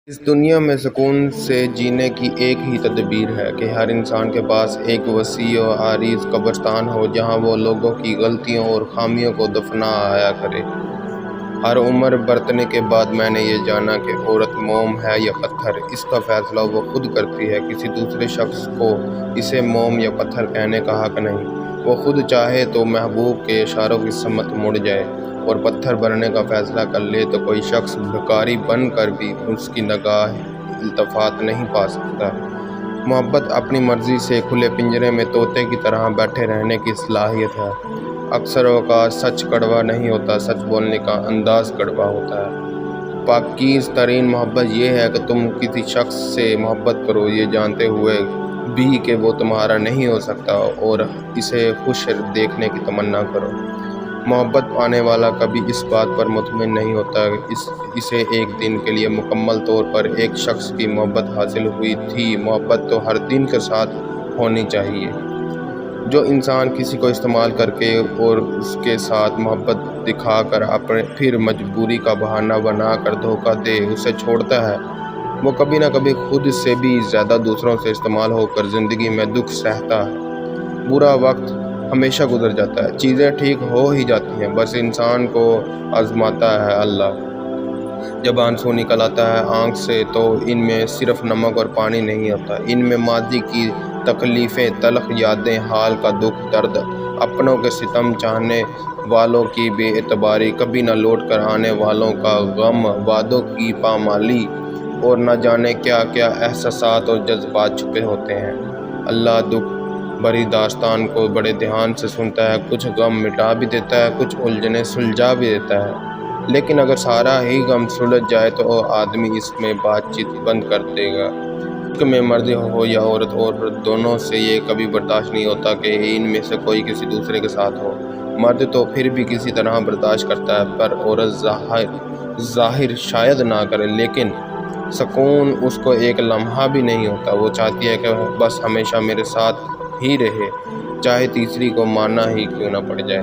اس دنیا میں سکون سے جینے کی ایک ہی تدبیر ہے کہ ہر انسان کے پاس ایک وسیع و عریض قبرستان ہو جہاں وہ لوگوں کی غلطیوں اور خامیوں کو دفنا آیا کرے۔ ہر عمر برتنے کے بعد میں نے یہ جانا کہ عورت موم ہے یا پتھر، اس کا فیصلہ وہ خود کرتی ہے، کسی دوسرے شخص کو اسے موم یا پتھر کہنے کا حق نہیں۔ وہ خود چاہے تو محبوب کے اشاروں کی سمت مڑ جائے اور پتھر بننے کا فیصلہ کر لے تو کوئی شخص بھکاری بن کر بھی اس کی نگاہ التفات نہیں پا سکتا۔ محبت اپنی مرضی سے کھلے پنجرے میں طوطے کی طرح بیٹھے رہنے کی صلاحیت ہے۔ اکثر اوقات سچ کڑوا نہیں ہوتا، سچ بولنے کا انداز کڑوا ہوتا ہے۔ پاکیز ترین محبت یہ ہے کہ تم کسی شخص سے محبت کرو یہ جانتے ہوئے بھی کہ وہ تمہارا نہیں ہو سکتا اور اسے خوش دیکھنے کی تمنا کرو۔ محبت پانے والا کبھی اس بات پر مطمئن نہیں ہوتا کہ اسے ایک دن کے لیے مکمل طور پر ایک شخص کی محبت حاصل ہوئی تھی۔ محبت تو ہر دن کے ساتھ ہونی چاہیے۔ جو انسان کسی کو استعمال کر کے اور اس کے ساتھ محبت دکھا کر پھر مجبوری کا بہانہ بنا کر دھوکہ دے اسے چھوڑتا ہے، وہ کبھی نہ کبھی خود سے بھی زیادہ دوسروں سے استعمال ہو کر زندگی میں دکھ سہتا ہے۔ برا وقت ہمیشہ گزر جاتا ہے، چیزیں ٹھیک ہو ہی جاتی ہیں، بس انسان کو آزماتا ہے اللہ۔ جب آنسو نکل آتا ہے آنکھ سے تو ان میں صرف نمک اور پانی نہیں ہوتا، ان میں ماضی کی تکلیفیں، تلخ یادیں، حال کا دکھ درد، اپنوں کے ستم، چاہنے والوں کی بے اعتباری، کبھی نہ لوٹ کر آنے والوں کا غم، وعدوں کی پامالی اور نہ جانے کیا کیا احساسات اور جذبات چھپے ہوتے ہیں۔ اللہ دکھ بھری داستان کو بڑے دھیان سے سنتا ہے، کچھ غم مٹا بھی دیتا ہے، کچھ الجھنیں سلجھا بھی دیتا ہے، لیکن اگر سارا ہی غم سلجھ جائے تو آدمی اس میں بات چیت بند کر دے گا۔ عشق میں مرد ہو یا عورت، اور دونوں سے یہ کبھی برداشت نہیں ہوتا کہ ان میں سے کوئی کسی دوسرے کے ساتھ ہو۔ مرد تو پھر بھی کسی طرح برداشت کرتا ہے، پر عورت ظاہر شاید نہ کرے، لیکن سکون اس کو ایک لمحہ بھی نہیں ہوتا۔ وہ چاہتی ہے کہ بس ہمیشہ میرے ساتھ ہی رہے، چاہے تیسری کو ماننا ہی کیوں نہ پڑ جائے۔